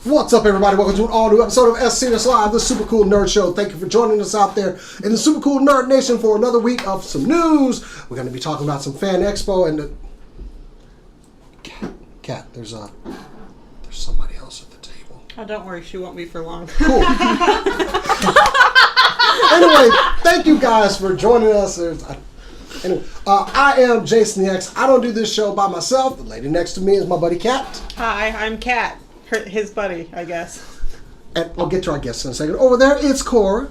What's up, everybody? Welcome to an all-new episode of SCNS Live, the Super Cool Nerd Show. Thank you for joining us out there in the Super Cool Nerd Nation for another week of some news. We're going to be talking about some Fan Expo and... Cat, there's somebody else at the table. Oh, don't worry. She won't be for long. Cool. Anyway, thank you guys for joining us. I am Jason the X. I don't do this show by myself. The lady next to me is my buddy Cat. Hi, I'm Kat. His buddy, I guess. And we'll get to our guests in a second. Over there, it's Cora.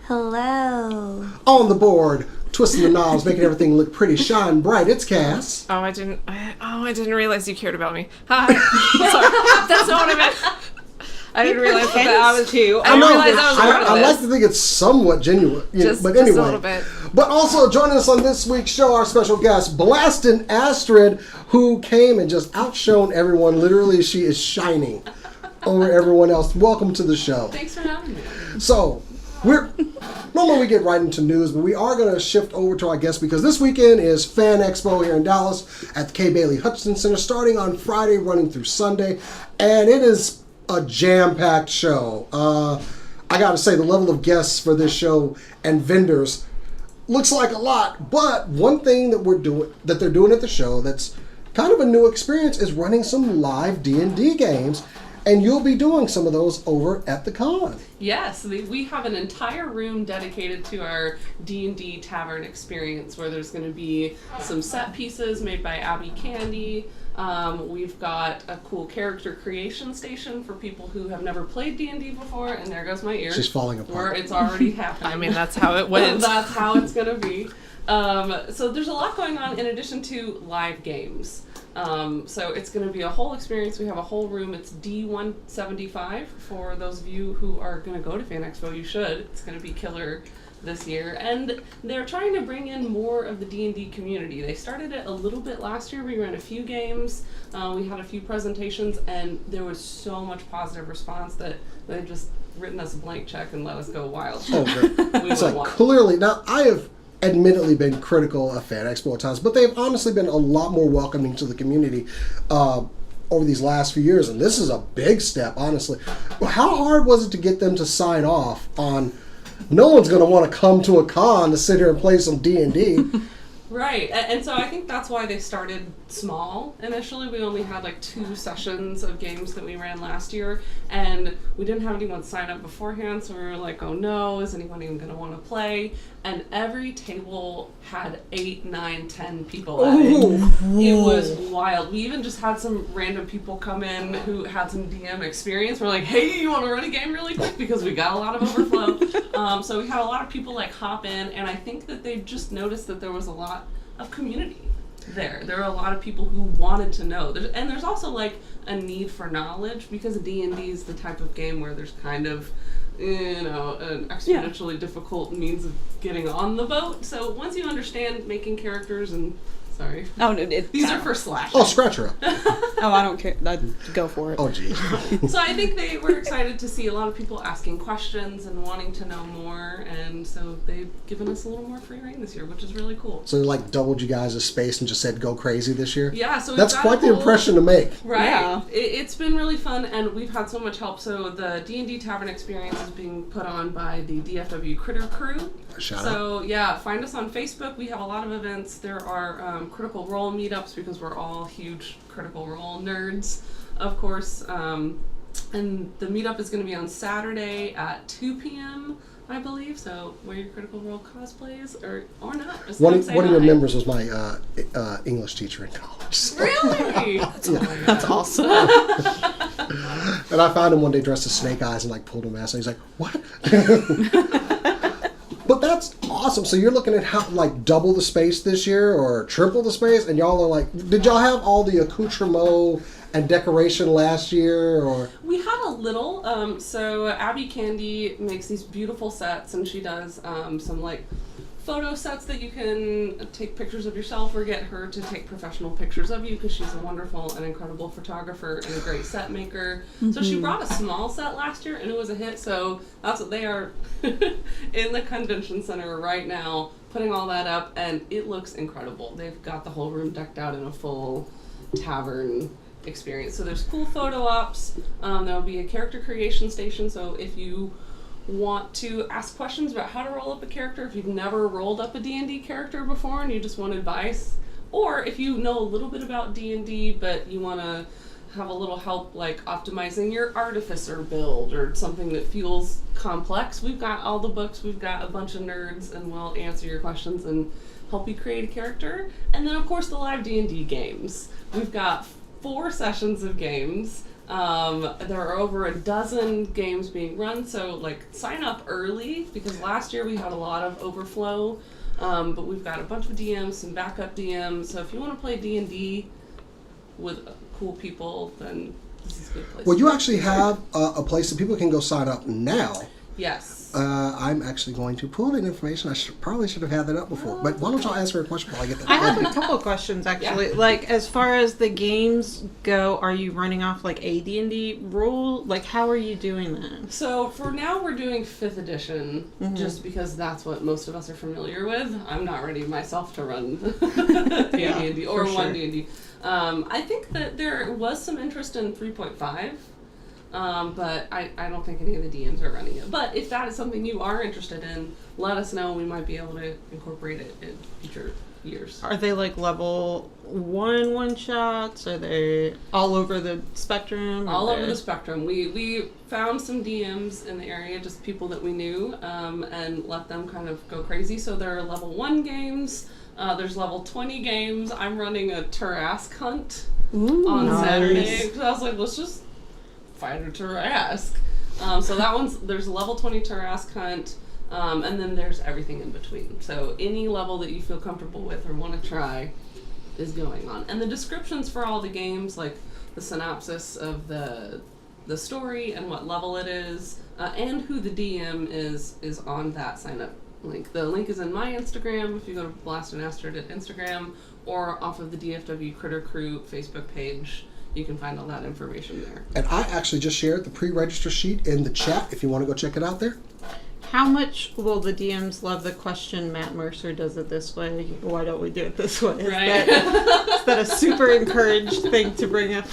Hello. On the board, twisting the knobs, making everything look pretty shine bright. It's Cass. I didn't realize you cared about me. Hi. Sorry. That's not what I meant. I didn't realize that was you. I didn't realize I was part of I this. like to think it's somewhat genuine. But anyway. Just a little bit. But also joining us on this week's show, our special guest, Blastin' Astrid, who came and just outshone everyone. Literally, she is shining over everyone else. Welcome to the show. Thanks for having me. So, normally we get right into news, but we are going to shift over to our guest because this weekend is Fan Expo here in Dallas at the K. Bailey Hutchinson Center, starting on Friday, running through Sunday, and it is a jam-packed show. I got to say, the level of guests for this show and vendors looks like a lot, but one thing that they're doing at the show that's kind of a new experience is running some live D&D games. And you'll be doing some of those over at the con. Yes, we have an entire room dedicated to our D&D tavern experience where there's going to be some set pieces made by Abby Candy. We've got a cool character creation station for people who have never played D&D before, and there goes my ear. She's falling apart. Where it's already happening. I mean, that's how it went. That's how it's going to be. So there's a lot going on in addition to live games. So it's going to be a whole experience. We have a whole room. It's D175 for those of you who are going to go to Fan Expo. You should. It's going to be killer this year. And they're trying to bring in more of the D&D community. They started it a little bit last year. We ran a few games. We had a few presentations, and there was so much positive response that they've just written us a blank check and let us go wild. Oh, good. It's like clearly, now I have admittedly been critical of Fan Expo at times, but they've honestly been a lot more welcoming to the community over these last few years, and this is a big step, honestly. How hard was it to get them to sign off on no one's going to want to come to a con to sit here and play some D&D? Right, and so I think that's why they started small. Initially, we only had like 2 sessions of games that we ran last year, and we didn't have anyone sign up beforehand, so we were like, oh no, is anyone even going to want to play? And every table had 8, 9, 10 people at it. It was wild. We even just had some random people come in who had some DM experience. We're like, hey, you want to run a game really quick? Because we got a lot of overflow. So we had a lot of people like hop in, and I think that they just noticed that there was a lot of community there. There were a lot of people who wanted to know. There's also like a need for knowledge because D&D is the type of game where there's kind of, an exponentially difficult means of getting on the boat. So once you understand making characters and... Sorry. Oh, no, these are for Slash. Oh, scratch her up. Oh, I don't care. Go for it. Oh, geez. So I think they were excited to see a lot of people asking questions and wanting to know more, and so they've given us a little more free reign this year, which is really cool. So they like doubled you guys' space and just said go crazy this year? Yeah, so that's quite the impression to make. Right. Yeah. It's been really fun, and we've had so much help. So the D&D Tavern experience is being put on by the DFW Critter Crew. Shout out. So yeah, find us on Facebook. We have a lot of events. There are Critical Role meetups because we're all huge Critical Role nerds, of course. And the meetup is going to be on Saturday at 2 p.m. I believe. So wear your Critical Role cosplays or not. Just One of your hi. members was my English teacher in college. So. Really? That's awesome. And I found him one day dressed as Snake Eyes and like pulled a mask and he's like, what? But that's awesome. So you're looking at how like double the space this year or triple the space, and y'all are like, did y'all have all the accoutrement and decoration last year, or? We had a little. So Abby Candy makes these beautiful sets, and she does some like photo sets that you can take pictures of yourself or get her to take professional pictures of you because she's a wonderful and incredible photographer and a great set maker. Mm-hmm. So she brought a small set last year and it was a hit. So that's what they are in the convention center right now, putting all that up, and it looks incredible. They've got the whole room decked out in a full tavern experience. So there's cool photo ops. There'll be a character creation station. So if you want to ask questions about how to roll up a character, if you've never rolled up a D&D character before and you just want advice, or if you know a little bit about D&D but you want to have a little help like optimizing your artificer build or something that feels complex, we've got all the books, we've got a bunch of nerds, and we'll answer your questions and help you create a character. And then of course the live D&D games. We've got 4 sessions of games. There are over a dozen games being run, so like sign up early because last year we had a lot of overflow, but we've got a bunch of DMs, some backup DMs, so if you want to play D&D with cool people, then this is a good place. Well, you actually have a place that people can go sign up now. Yes. I'm actually going to pull that information. I probably should have had that up before. But why don't y'all answer a question while I get that? I have a couple of questions actually. Yeah. Like as far as the games go, are you running off like a D&D rule? Like how are you doing that? So for now we're doing 5th edition just because that's what most of us are familiar with. I'm not ready myself to run D&D or for 1 sure. D&D. I think that there was some interest in 3.5. But I don't think any of the DMs are running it. But if that is something you are interested in, let us know. We might be able to incorporate it in future years. Are they like level 1 shots? Are they all over the spectrum? All over the spectrum. We found some DMs in the area, just people that we knew, and let them kind of go crazy. So there are level 1 games. There's level 20 games. I'm running a Tarask hunt on Saturday. So I was like, let's just fight a Tarask. So that there's a level 20 Tarask hunt, and then there's everything in between. So any level that you feel comfortable with or want to try is going on. And the descriptions for all the games, like the synopsis of the story and what level it is, and who the DM is on that sign up link. The link is in my Instagram if you go to Blast and Astrid at Instagram, or off of the DFW Critter Crew Facebook page. You can find all that information there. And I actually just shared the pre-register sheet in the chat if you want to go check it out there. How much will the DMs love the question Matt Mercer does it this way? Why don't we do it this way? Right. Is that a super encouraged thing to bring up?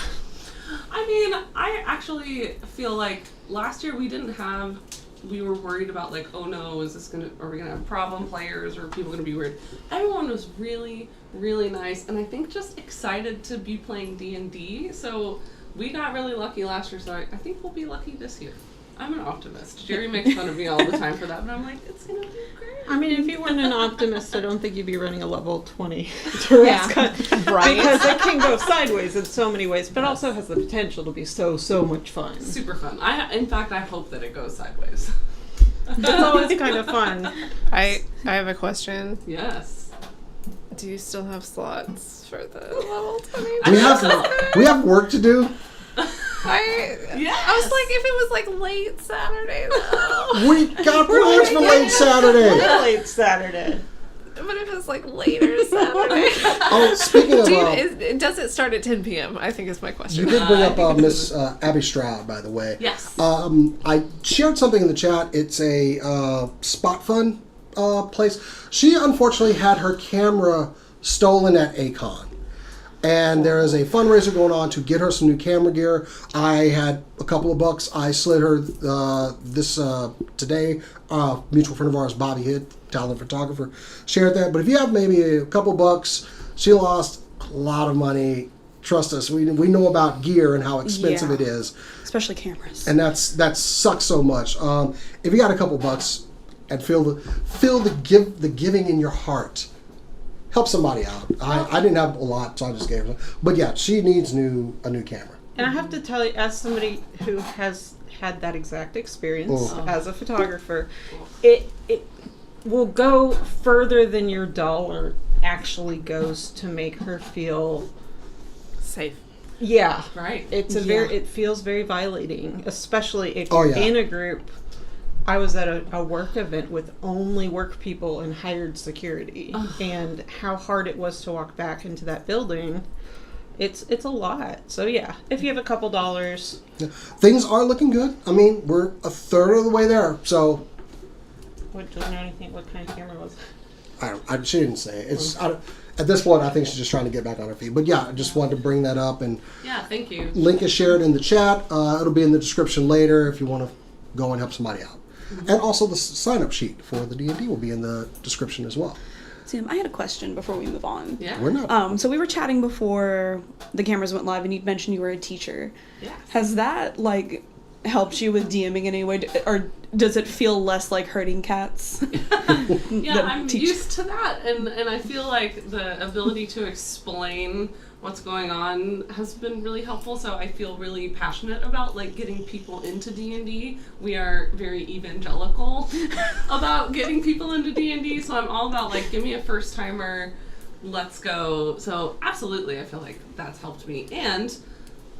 I mean, I actually feel like last year we were worried about like, oh no, are we gonna have problem players or are people gonna be weird? Everyone was really, really nice, and I think just excited to be playing D&D. So we got really lucky last year, so I think we'll be lucky this year. I'm an optimist. Jerry makes fun of me all the time for that, but I'm like, it's gonna be great. I mean, if you weren't an optimist, I don't think you'd be running a level 20 Tarask hunt. Right. Because it can go sideways in so many ways, but also has the potential to be so much fun. Super fun. In fact, I hope that it goes sideways. It's always kind of fun. I have a question. Yes. Do you still have slots for the level 20? We have work to do. I was like, if it was like late Saturday though. We got plans for late Saturday. Late Saturday. But if it's like later Saturday. Oh, speaking of, Does it start at 10 p.m.? I think is my question. you did bring up Miss Abby Stroud, by the way. Yes. I shared something in the chat. It's a spot fun place. She unfortunately had her camera stolen at A-Kon. And there is a fundraiser going on to get her some new camera gear. I had a couple of bucks. I slid her this today. Mutual friend of ours, Bobby Hitt, talented photographer, shared that. But if you have maybe a couple bucks, she lost a lot of money. Trust us, we know about gear and how expensive it is. Especially cameras. And that sucks so much. If you got a couple bucks and feel the giving in your heart, help somebody out. I didn't have a lot, so I just gave her. But yeah, she needs a new camera. And I have to tell you, as somebody who has had that exact experience as a photographer, it will go further than your dollar actually goes to make her feel Safe. Yeah. Right. It feels very violating, especially if Oh, you're yeah. in a group. I was at a work event with only work people and hired security, and how hard it was to walk back into that building. It's a lot. So yeah, if you have a couple dollars. Yeah. Things are looking good. I mean, we're a third of the way there. So What kind of camera was it? she didn't say. at this point, I think she's just trying to get back on her feet. But yeah, I just wanted to bring that up. And Yeah, thank you. link is shared in the chat. It'll be in the description later if you want to go and help somebody out. And also the sign-up sheet for the D&D will be in the description as well. Tim, I had a question before we move on. Yeah. We're not. So we were chatting before the cameras went live, and you'd mentioned you were a teacher. Yeah. Has that helped you with DMing in any way, or does it feel less like herding cats? Yeah, I'm used to that, and I feel like the ability to explain what's going on has been really helpful. So I feel really passionate about getting people into D&D. We are very evangelical about getting people into D&D, so I'm all about give me a first timer, let's go. So absolutely, I feel like that's helped me, and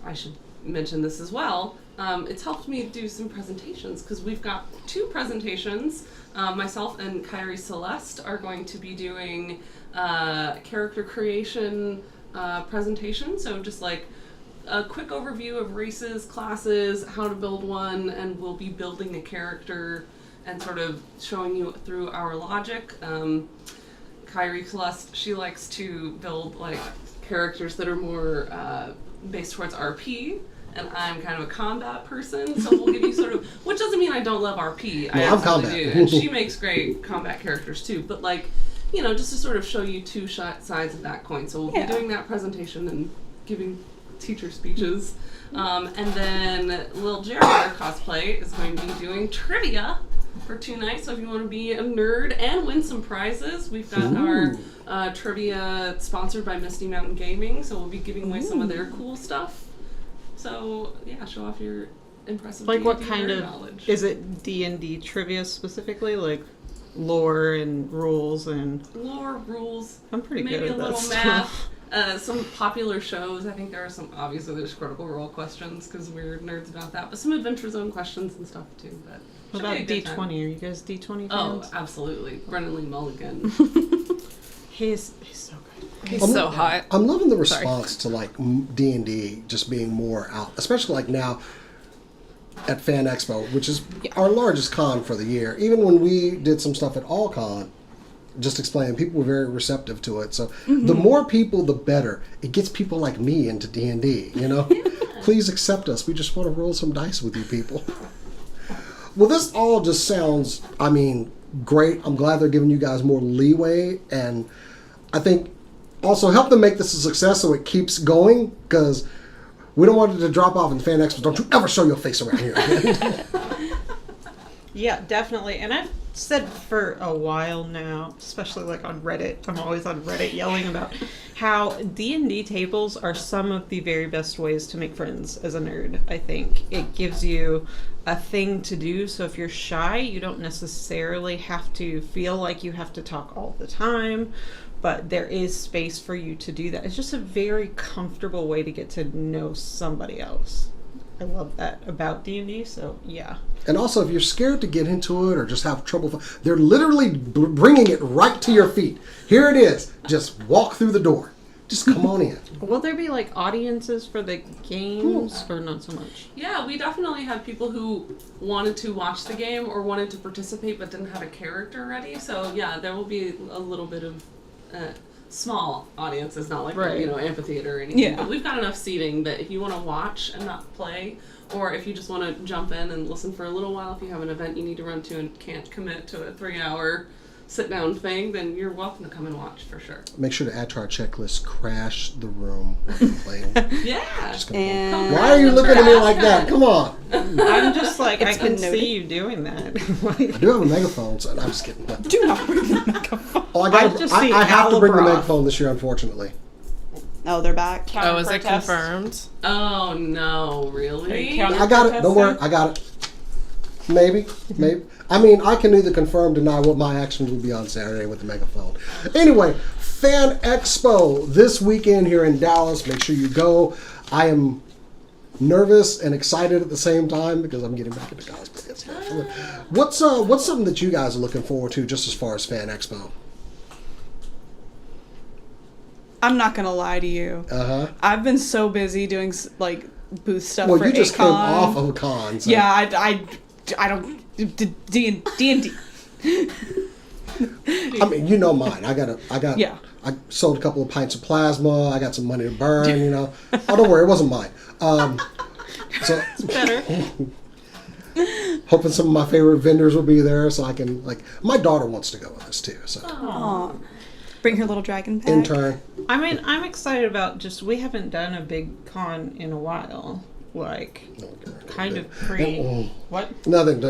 I should mention this as well. It's helped me do some presentations because we've got 2 presentations. Myself and Kyrie Celeste are going to be doing character creation presentation. So just a quick overview of races, classes, how to build one, and we'll be building a character and sort of showing you through our logic. Kyrie Celeste, she likes to build characters that are more based towards RP. And I'm kind of a combat person, so we'll give you sort of, which doesn't mean I don't love RP. I absolutely do, and she makes great combat characters too. But just to sort of show you 2 sides of that coin. So we'll be doing that presentation and giving teacher speeches, and then Lil Jared, our cosplay, is going to be doing trivia for 2 nights. So if you want to be a nerd and win some prizes, we've got our trivia sponsored by Misty Mountain Gaming. So we'll be giving away some of their cool stuff. So yeah, show off your impressive D&D what kind of knowledge. Is it D&D trivia specifically, lore and rules and Lore, rules. I'm pretty maybe good at a that little stuff. math. Some popular shows. I think there are some. Obviously, there's Critical Role questions because we're nerds about that. But some Adventure Zone questions and stuff too. But What about D20? Are you guys D20 fans? Oh, absolutely. Brennan Lee Mulligan. He's so good. He's so hot. I'm loving the response to D&D just being more out, especially now at Fan Expo, which is our largest con for the year. Even when we did some stuff at All Con, just explaining, people were very receptive to it. So the more people, the better. It gets people like me into D&D, Please accept us. We just want to roll some dice with you people. Well, this all just sounds, great. I'm glad they're giving you guys more leeway, and I think also help them make this a success so it keeps going, because we don't want it to drop off in Fan Expo. Don't you ever show your face around here again. Yeah, definitely. And I've said for a while now, especially on Reddit, I'm always on Reddit yelling about how D&D tables are some of the very best ways to make friends as a nerd, I think. It gives you a thing to do, so if you're shy, you don't necessarily have to feel like you have to talk all the time, but there is space for you to do that. It's just a very comfortable way to get to know somebody else. I love that about D&D, so yeah. And also, if you're scared to get into it or just have trouble, they're literally bringing it right to your feet. Here it is. Just walk through the door. Just come on in. Will there be audiences for the games or not so much? Yeah, we definitely had people who wanted to watch the game or wanted to participate but didn't have a character ready. So yeah, there will be a little bit of small audiences, not amphitheater or anything. Yeah. But we've got enough seating that if you want to watch and not play, or if you just want to jump in and listen for a little while, if you have an event you need to run to and can't commit to a 3-hour sit-down thing, then you're welcome to come and watch for sure. Make sure to add to our checklist, crash the room while you're playing. Yeah. And Why are you looking at me like that? Come on. I'm just I can been noted. see you doing that. I do have a megaphone, so I'm just kidding. do not bring the microphone. Oh, I just see I have to bring the Alabroth. megaphone this year, unfortunately. Oh, they're back. Oh, is it confirmed? Oh no, really? I got it. Don't worry. I got it. Maybe. I can neither confirm or deny what my actions will be on Saturday with the megaphone. Anyway, Fan Expo this weekend here in Dallas. Make sure you go. I am nervous and excited at the same time because I'm getting back into cosplay and stuff. What's something that you guys are looking forward to just as far as Fan Expo? I'm not gonna lie to you. I've been so busy doing booth stuff. Well, for you just a came con. off of a con. So. Yeah, I don't D&D. I mean, you know mine. Yeah. I sold a couple of pints of plasma. I got some money to burn, you know. Oh, don't worry, it wasn't mine. So Better. hoping some of my favorite vendors will be there so I can, like, my daughter wants to go with us too, so. Aw. Bring her little dragon pack. Intern. I mean, I'm excited about we haven't done a big con in a while. Like, kind of what? Nothing.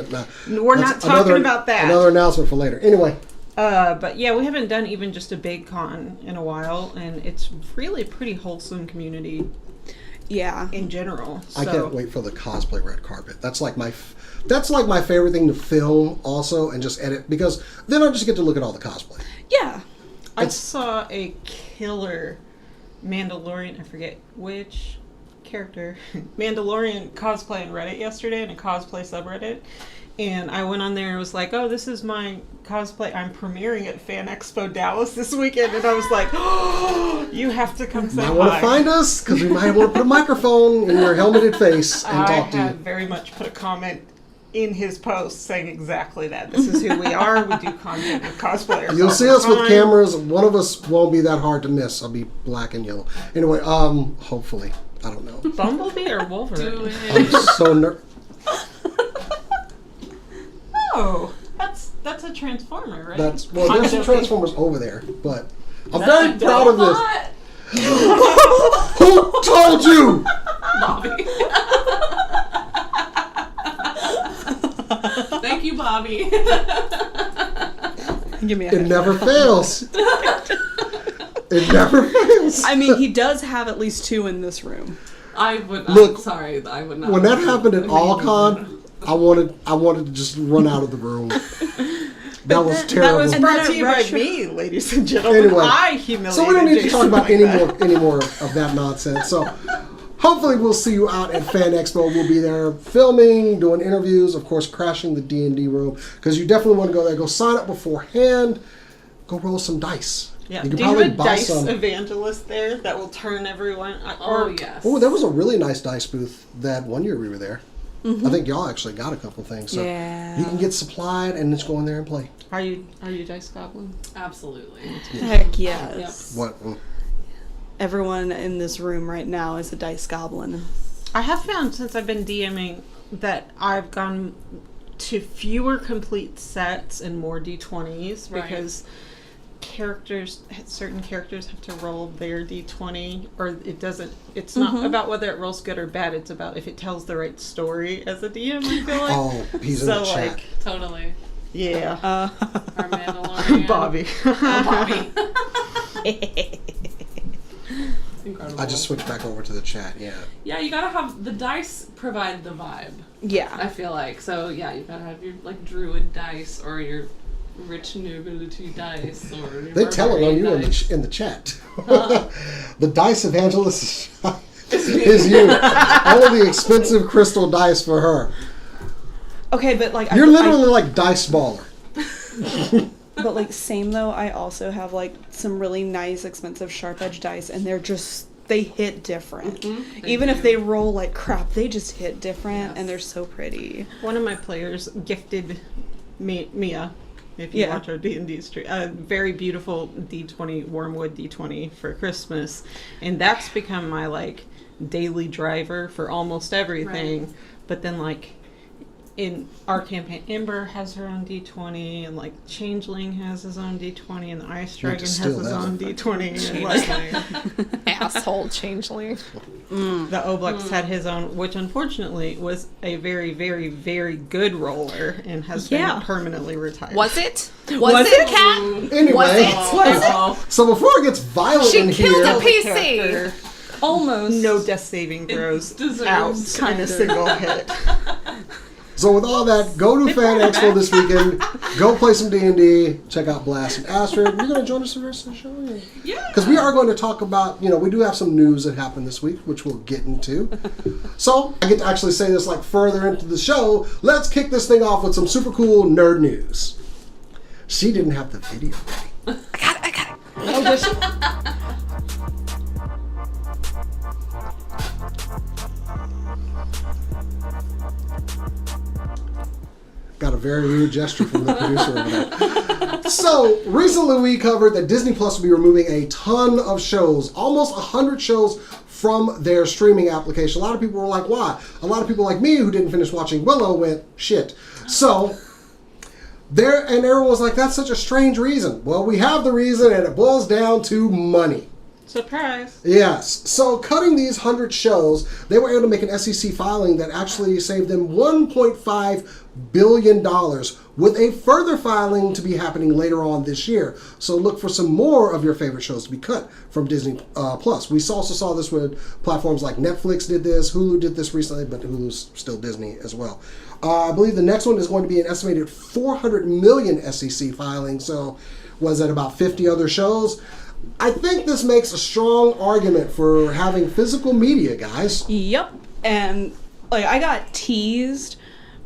We're not talking about that. Another announcement for later. Anyway. But yeah, we haven't done even just a big con in a while, and it's really a pretty wholesome community. Yeah. In general. So. I can't wait for the cosplay red carpet. That's like my favorite thing to film also and just edit, because then I just get to look at all the cosplay. Yeah. I saw a killer Mandalorian, I forget which character, Mandalorian cosplay on Reddit yesterday in a cosplay subreddit. And I went on there and was like, oh, this is my cosplay. I'm premiering at Fan Expo Dallas this weekend. And I was like, oh, you have to come say hi. You might want to find us, because we might want to put a microphone in your helmeted face and talk to you. I have very much put a comment in his post saying exactly that. This is who we are. We do content with cosplayers. You'll see us with cameras. One of us won't be that hard to miss. I'll be black and yellow. Anyway, hopefully. I don't know. Bumblebee or Wolverine? Do it. I'm so nervous. Oh, that's a Transformer, right? There's some Transformers over there, but I'm very proud of this. Who told you? Bobby. Thank you, Bobby. Give me a It high never five. fails. It never fails. I mean, he does have at least 2 in this room. I would. Look, I'm sorry, I would not. When that happened at AllCon, I wanted to just run out of the room. That was terrible. That was brought to you by retro- me, ladies and gentlemen. Anyway, I humiliated so we don't need to Jason talk about like that. any more of that nonsense. So hopefully we'll see you out at Fan Expo. We'll be there filming, doing interviews, of course, crashing the D&D room, because you definitely want to go there. Go sign up beforehand. Go roll some dice. Yeah. You can Do you probably have a buy dice some. evangelist there that will turn everyone? Oh yes. Oh, there was a really nice dice booth that one year we were there. I think y'all actually got a couple things. So Yeah. you can get supplied and just go in there and play. Are you Dice Goblin? Absolutely. Heck yes. What? Everyone in this room right now is a dice goblin. I have found since I've been DMing that I've gone to fewer complete sets and more D20s Right. because certain characters have to roll their D20, or it's not about whether it rolls good or bad, it's about if it tells the right story as a DM, I feel like. Oh, he's in So, the chat. like, Totally. yeah. Our Mandalorian. Bobby. Oh, Bobby. Incredible. I just switched back over to the chat. Yeah. Yeah, you gotta have the dice provide the vibe. Yeah. I feel like so. Yeah, you gotta have your like druid dice or your rich nobility dice or. Your They tell it on you dice. in the chat. The dice evangelist is you. All of the expensive crystal dice for her. Okay, but like You're literally like dice baller. but like same though, I also have like some really nice expensive sharp edge dice, and they hit different. They Even if do. they roll like crap, they just hit different, Yes. and they're so pretty. One of my players gifted Mia, if you Yeah. watch our D&D stream, a very beautiful D20, Wormwood D20 for Christmas. And that's become my, like, daily driver for almost everything. Right. But then, like, in our campaign, Ember has her own D20, and, like, Changeling has his own D20, and the Ice Dragon has steal his that. own D20. And, like, Asshole changeling. the Oblex had his own, which unfortunately was a very, very, very good roller and has Yeah. been permanently retired. Was it? Was it, Cat? Anyway, Was it? Oh, so before it gets violent She in killed here, a PC. Character, Almost. no death saving throws deserves out kind in a of. single hit. so with all that, go to Fan Expo this weekend. Go play some D&D. Check out Blast and Astrid. You're going to join us for the rest of the show? yeah. Because we are going to talk about, we do have some news that happened this week, which we'll get into. So, I get to actually say this like further into the show. Let's kick this thing off with some super cool nerd news. She didn't have the video ready. I got it. Got a very rude gesture from the producer over there. So, recently we covered that Disney Plus will be removing a ton of shows, almost 100 shows from their streaming application. A lot of people were like, why? A lot of people like me who didn't finish watching Willow went, shit. So, and everyone was like, that's such a strange reason. Well, we have the reason, and it boils down to money. Surprise. Yes. So cutting these 100 shows, they were able to make an SEC filing that actually saved them $1.5 billion, with a further filing to be happening later on this year. So look for some more of your favorite shows to be cut from Disney Plus. We also saw this with platforms like Netflix did this, Hulu did this recently, but Hulu's still Disney as well. I believe the next one is going to be an estimated 400 million SEC filing. So was that about 50 other shows? I think this makes a strong argument for having physical media, guys. Yep. And like I got teased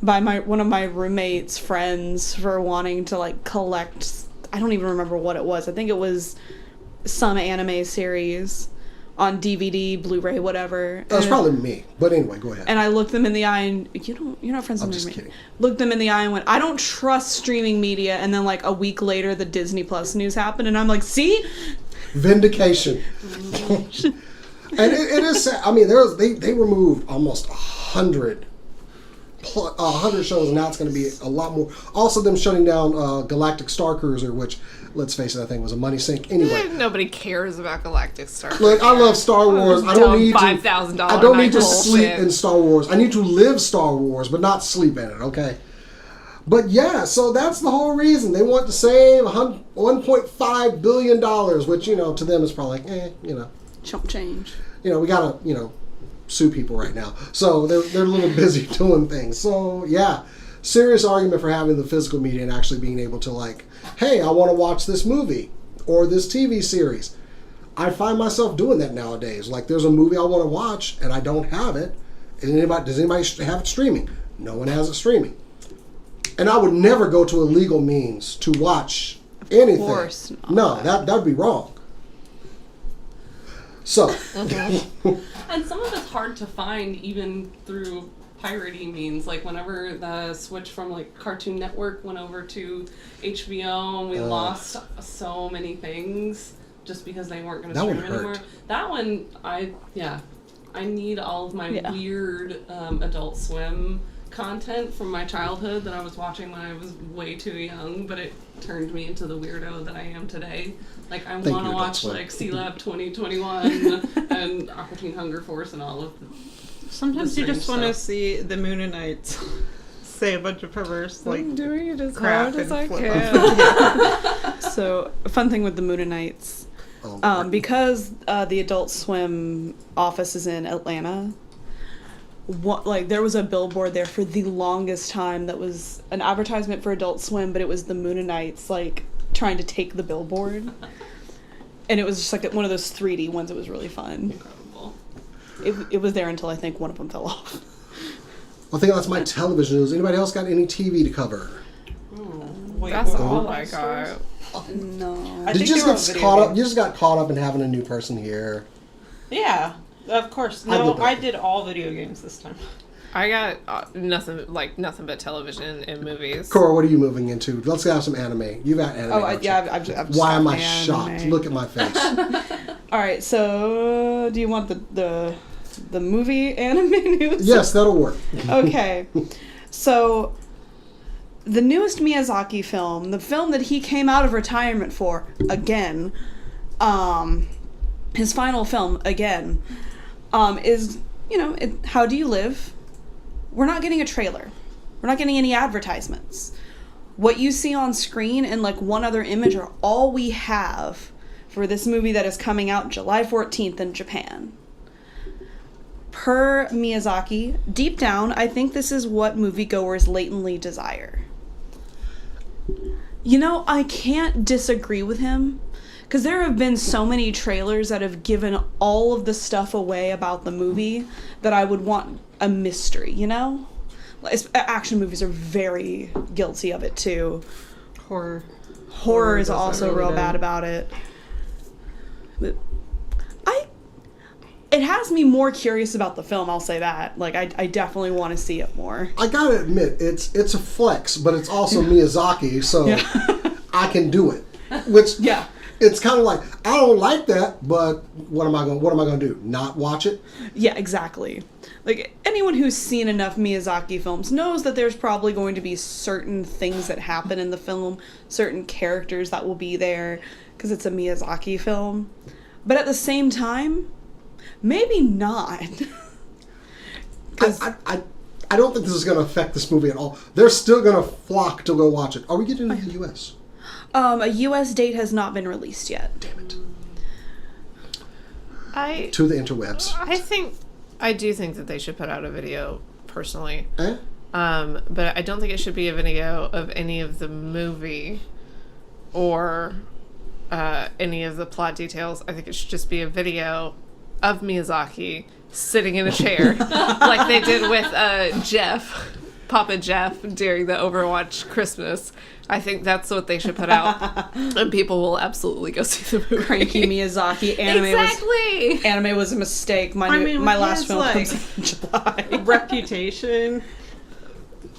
by one of my roommate's friends for wanting to like collect, I don't even remember what it was. I think it was some anime series on DVD, Blu-ray, whatever. That was probably me. But anyway, go ahead. And I looked them in the eye and you're not friends with me. I'm just kidding. Looked them in the eye and went, I don't trust streaming media. And then like a week later the Disney Plus news happened and I'm like, see? Vindication. And it is sad. I mean, they removed almost 100 shows, and now it's going to be a lot more. Also, them shutting down Galactic Star Cruiser, which, let's face it, I think was a money sink. Anyway, Nobody cares about Galactic Star Cruiser. Look, I love Star Wars. I don't need $5,000. I don't need to sleep in Star Wars. I need to live Star Wars, but not sleep in it. Okay. But yeah, so that's the whole reason. They want to save $1.5 billion, which, to them is probably like, Chump change. We got to, sue people right now. So they're a little busy doing things. So yeah, serious argument for having the physical media and actually being able to like, hey, I want to watch this movie or this TV series. I find myself doing that nowadays. Like there's a movie I want to watch and I don't have it. Does anybody have it streaming? No one has it streaming. And I would never go to illegal means to watch anything. Of course not. No, that'd be wrong. So. And some of it's hard to find even through pirating means. Like whenever the switch from like Cartoon Network went over to HBO and we lost so many things just because they weren't going to stream anymore. That one, I need all of my weird Adult Swim content from my childhood that I was watching when I was way too young, but it turned me into the weirdo that I am today. Like I want to watch like C-Lab 2021 and Aqua Teen Hunger Force and all of Sometimes you just want to see the Mooninites say a bunch of perverse like I'm doing it as crap hard as I flip can. So a fun thing with the Mooninites, because the Adult Swim office is in Atlanta. There was a billboard there for the longest time that was an advertisement for Adult Swim, but it was the Mooninites like trying to take the billboard, and it was just like one of those 3D ones. It was really fun. incredible. It was there until I think one of them fell off. I think that's my television news. Anybody else got any TV to cover? Wait, That's what? all I got. No. I Did you think just they're all get video caught up? games. You just got caught up in having a new person here. Yeah, of course. I No, get that. I did all video games this time. I got nothing but television and movies. Cora, what are you moving into? Let's have some anime. You got anime. don't you? I've just Why am I anime. shocked? Look at my face. All right, so do you want the movie anime news? Yes, that'll work. Okay, so the newest Miyazaki film, the film that he came out of retirement for again, his final film again, is How Do You Live? We're not getting a trailer. We're not getting any advertisements. What you see on screen and like one other image are all we have for this movie that is coming out July 14th in Japan. Per Miyazaki, deep down, I think this is what moviegoers latently desire. I can't disagree with him, because there have been so many trailers that have given all of the stuff away about the movie that I would want a mystery, Action movies are very guilty of it, too. Horror is also real bad about it. But it has me more curious about the film, I'll say that. Like, I definitely want to see it more. I gotta admit, it's a flex, but it's also Miyazaki, so I can do it. Which it's kind of like, I don't like that, but what am I gonna do? Not watch it? Yeah, exactly. Like, anyone who's seen enough Miyazaki films knows that there's probably going to be certain things that happen in the film, certain characters that will be there, because it's a Miyazaki film. But at the same time, maybe not. I don't think this is going to affect this movie at all. They're still going to flock to go watch it. Are we getting it in the U.S.? A U.S. date has not been released yet. Damn it. To the interwebs. I do think that they should put out a video, personally. Eh? But I don't think it should be a video of any of the movie or any of the plot details. I think it should just be a video of Miyazaki sitting in a chair like they did with Papa Jeff during the Overwatch Christmas. I think that's what they should put out, and people will absolutely go see the movie. Cranky Miyazaki anime was a mistake. My last film comes out in July. Reputation.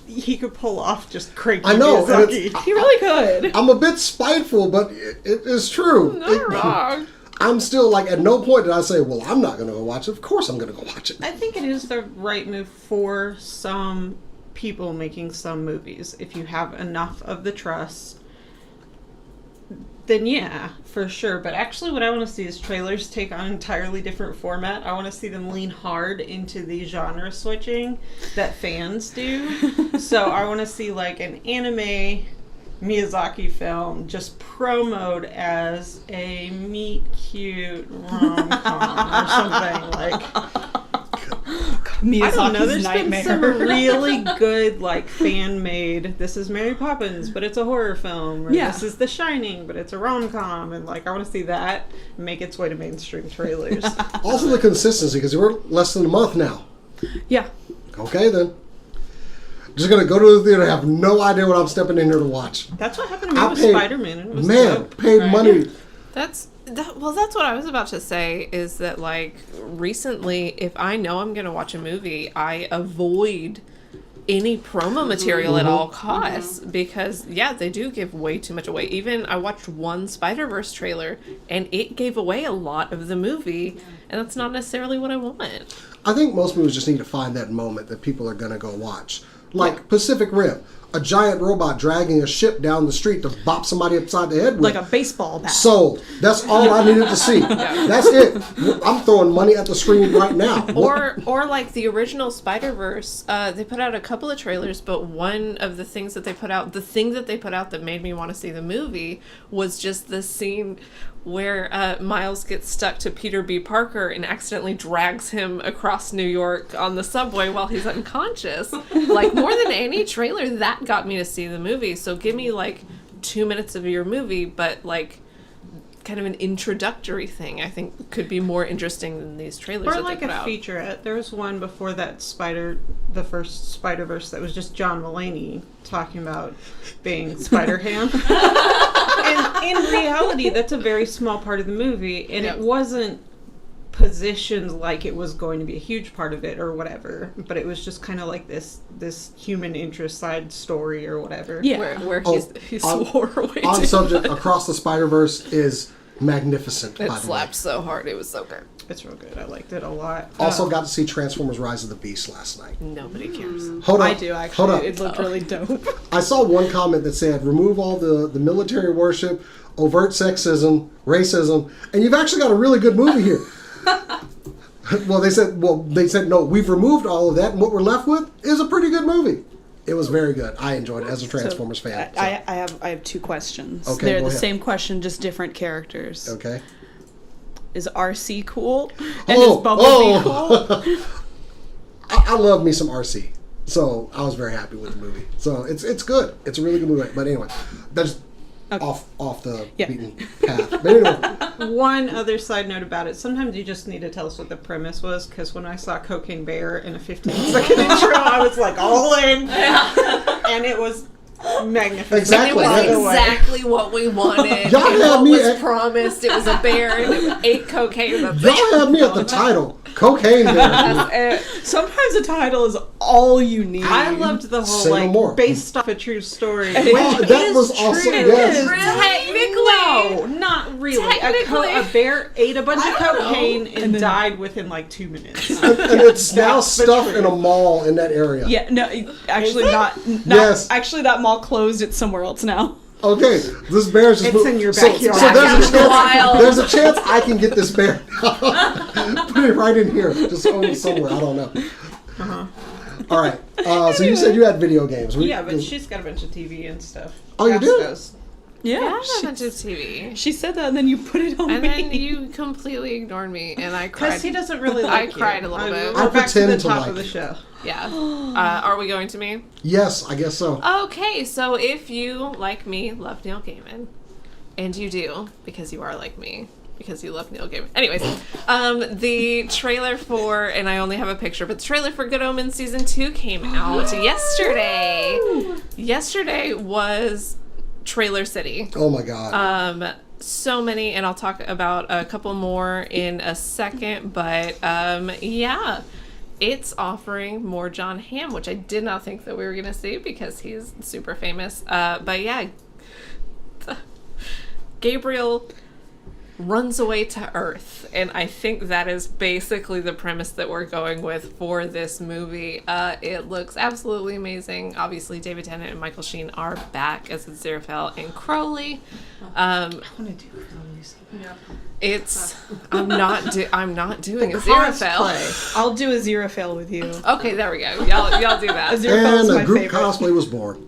He could pull off just cranky I know, Miyazaki. He really could. I'm a bit spiteful, but it is true. Not wrong. I'm still like, at no point did I say, well, I'm not going to go watch it. Of course I'm going to go watch it. I think it is the right move for some people making some movies. If you have enough of the trust, then yeah, for sure. But actually what I want to see is trailers take on an entirely different format. I want to see them lean hard into the genre switching that fans do. So I want to see like an anime Miyazaki film just promoted as a meet cute rom-com or something like. Miyazaki's I don't know. There's nightmare. been some really good like fan-made. This is Mary Poppins, but it's a horror film. Or this is The Shining, but it's a rom-com, and like I want to see that make its way to mainstream trailers. Also the consistency, because we're less than a month now. Yeah. Okay then. Just gonna go to the theater, have no idea what I'm stepping in here to watch. That's what happened to me with Spider-Man. It was dope. Paid money. That's what I was about to say, is that like recently, if I know I'm gonna watch a movie, I avoid any promo material at all costs, because they do give way too much away. Even I watched one Spider-Verse trailer and it gave away a lot of the movie, and that's not necessarily what I want. I think most movies just need to find that moment that people are gonna go watch. Like Pacific Rim, a giant robot dragging a ship down the street to bop somebody upside the head with. Like a baseball bat. Sold. That's all I needed to see. That's it. I'm throwing money at the screen right now. Or like the original Spider-Verse, they put out a couple of trailers, but one of the things that they put out, the thing that they put out that made me want to see the movie was just the scene where Miles gets stuck to Peter B. Parker and accidentally drags him across New York on the subway while he's unconscious. Like, more than any trailer, that got me to see the movie. So give me, like, 2 minutes of your movie, but, like, kind of an introductory thing, I think, could be more interesting than these trailers that like they put out. Or like a featurette. There was one before that the first Spider-Verse, that was just John Mulaney talking about being Spider-Ham. And in reality, that's a very small part of the movie, and it wasn't positioned like it was going to be a huge part of it or whatever, but it was just kind of like this human interest side story or whatever. Yeah. Where he swore away On too subject, much. Across the Spider-Verse is magnificent, It by the way. slapped so hard. It was so good. It's real good. I liked it a lot. Also got to see Transformers Rise of the Beast last night. Nobody cares. Hold on. I do, actually. Hold up. It looked really dope. I saw one comment that said, remove all the military worship, overt sexism, racism, and you've actually got a really good movie here. They said, no, we've removed all of that, and what we're left with is a pretty good movie. It was very good. I enjoyed it as a Transformers fan. So. I have two questions. Okay, They're go the ahead. same question, just different characters. Okay. Is RC cool? And is Bumblebee cool? I love me some RC. So I was very happy with the movie. So it's good. It's a really good movie. But anyway, that's off the beaten path. But anyway. One other side note about it, sometimes you just need to tell us what the premise was, because when I saw Cocaine Bear in a 15-second intro, I was like, all in. And it was magnificent. Exactly. It By was the way. exactly what we wanted. Y'all And had what me was at- promised. It was a bear and it ate cocaine. That's Y'all it. had me at the title. Cocaine bear. Sometimes a title is all you need. I loved the whole Say no like more. based off a true story. Well, that was also true. yes. No, not really. Technically. A bear ate a bunch of cocaine and then- died within like 2 minutes. And it's now That's the stuff in truth. a mall in that area. Yeah, no, actually not. Yes. Actually, that mall closed. It's somewhere else now. Okay, this bear's just It's in your so backyard. there's a chance I can get this bear. Put it right in here, just somewhere. I don't know. All right. So you said you had video games. Yeah, but she's got a bunch of TV and stuff. Oh, you Cass do? does. Yeah, I have a bunch of TV. she said that, and then you put it on And me. then you completely ignored me, and I cried. Because he doesn't really I like cried you. a little bit. I We're back to the pretend to top like of the you. show. Yeah. Are we going to me? Yes, I guess so. Okay, so if you, like me, love Neil Gaiman, and you do, because you are like me, because you love Neil Gaiman. Anyways, the trailer for, and I only have a picture, but the trailer for Good Omens Season 2 came out yesterday. Yesterday was Trailer City. Oh my God. So many, and I'll talk about a couple more in a second, but yeah, it's offering more John Hamm, which I did not think that we were gonna see because he's super famous. But yeah, Gabriel runs away to Earth, and I think that is basically the premise that we're going with for this movie. It looks absolutely amazing. Obviously, David Tennant and Michael Sheen are back as Aziraphale and Crowley. I want to do Crowley's. Yeah. It's I'm not doing Cosplay. Aziraphale. I'll do a Aziraphale with you. Okay, there we go. Y'all do that. Aziraphale's And my a group favorite. cosplay was born.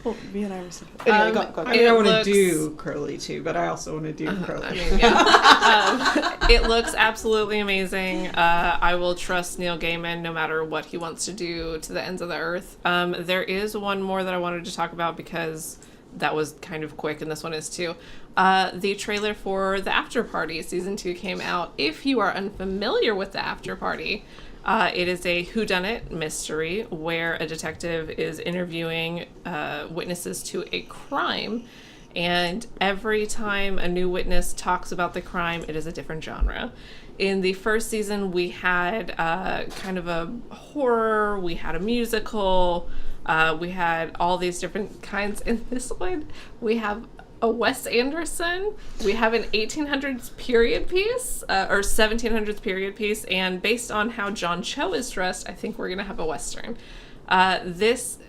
Well, me and I were so. Anyway, go. I mean, I want to looks- do Crowley too, but I also want to do Crowley. I mean, yeah. It looks absolutely amazing. I will trust Neil Gaiman no matter what he wants to do to the ends of the earth. There is one more that I wanted to talk about because that was kind of quick, and this one is too. The trailer for The After Party Season 2 came out. If you are unfamiliar with The After Party, it is a whodunit mystery where a detective is interviewing witnesses to a crime, and every time a new witness talks about the crime, it is a different genre. In the first season, we had kind of a horror, we had a musical, we had all these different kinds. In this one, we have a Wes Anderson, we have an 1800s period piece, or 1700s period piece, and based on how John Cho is dressed, I think we're going to have a Western. This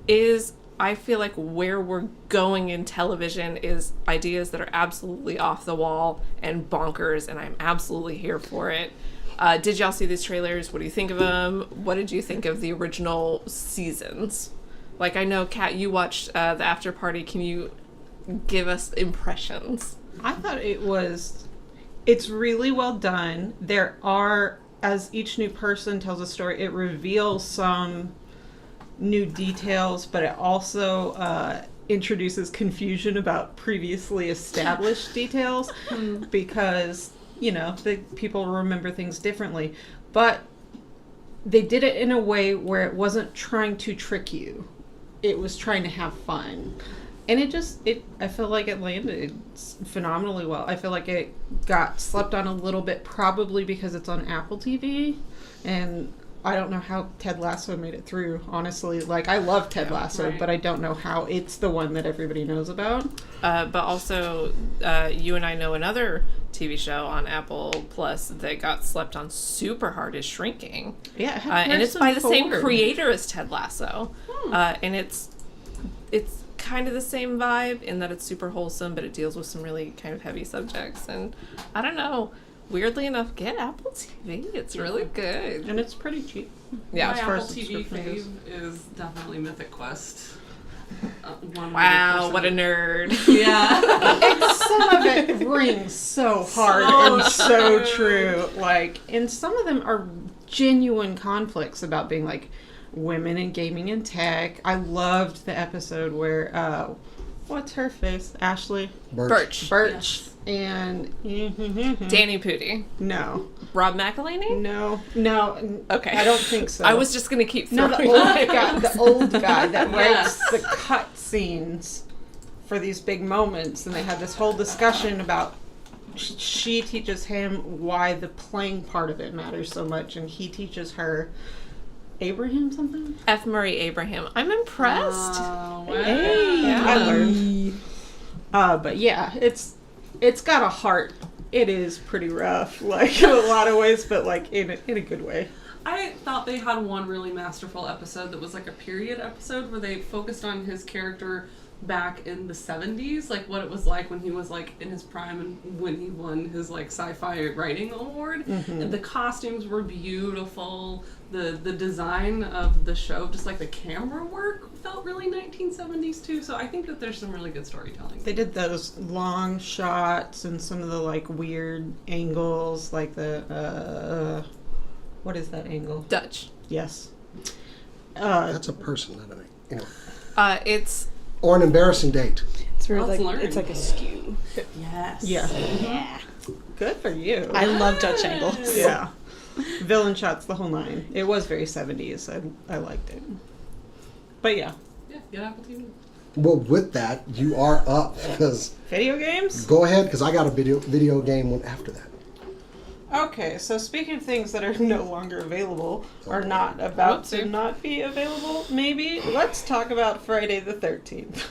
is, I feel like, where we're going in television is ideas that are absolutely off the wall and bonkers, and I'm absolutely here for it. Did y'all see these trailers? What do you think of them? What did you think of the original seasons? Like, I know, Kat, you watched The After Party. Can you give us impressions? I thought it's really well done. There are, as each new person tells a story, it reveals some new details, but it also introduces confusion about previously established details because, you know, the people remember things differently. But they did it in a way where it wasn't trying to trick you. It was trying to have fun. And I feel like it landed phenomenally well. I feel like it got slept on a little bit, probably because it's on Apple TV. And I don't know how Ted Lasso made it through, honestly. Like, I love Ted Lasso, right. but I don't know how it's the one that everybody knows about. But also, you and I know another TV show on Apple Plus that got slept on super hard is Shrinking. Yeah, it had And it's by the Harrison same Ford. creator as Ted Lasso. And it's kind of the same vibe in that it's super wholesome, but it deals with some really kind of heavy subjects. And I don't know, weirdly enough, get Apple TV. It's really good. And it's pretty cheap. Yeah. My as far Apple as TV subscription goes. fave is definitely Mythic Quest. 100%. Wow, what a nerd. Yeah. Some of it rings so hard and so true. Like, and some of them are genuine conflicts about being like women in gaming and tech. I loved the episode where what's her face? Ashley Birch. Birch and Danny Pudi. no, Rob McElhenney? no. Okay. I don't think so. I was just going to keep no throwing the old guy that Yes. writes the cut scenes for these big moments, and they had this whole discussion about she teaches him why the playing part of it matters so much, and he teaches her Abraham something. F. Murray Abraham. I'm impressed. Wow. Hey, Yeah. I learned. But yeah, it's got a heart. It is pretty rough, like in a lot of ways, but like in a good way. I thought they had one really masterful episode that was like a period episode where they focused on his character back in the 70s, like what it was like when he was like in his prime and when he won his like sci-fi writing award. And the costumes were beautiful. The design of the show, just like the camera work, felt really 1970s too. So I think that there's some really good storytelling. They did those long shots and some of the like weird angles, like the what is that angle? Dutch. Yes. That's a person, not a It's or an embarrassing date. It's really Let's like learn. it's like a skew. Yes. Yeah. Yeah. Good for you. I love Dutch angles. Yeah. Villain shots, the whole nine. It was very 70s. I liked it. But yeah. Yeah, get Apple TV. Well, with that, you are up because Video games? go ahead because I got a video game one after that. Okay, so speaking of things that are no longer available, or not about to Whoopsie. not be available, maybe, let's talk about Friday the 13th.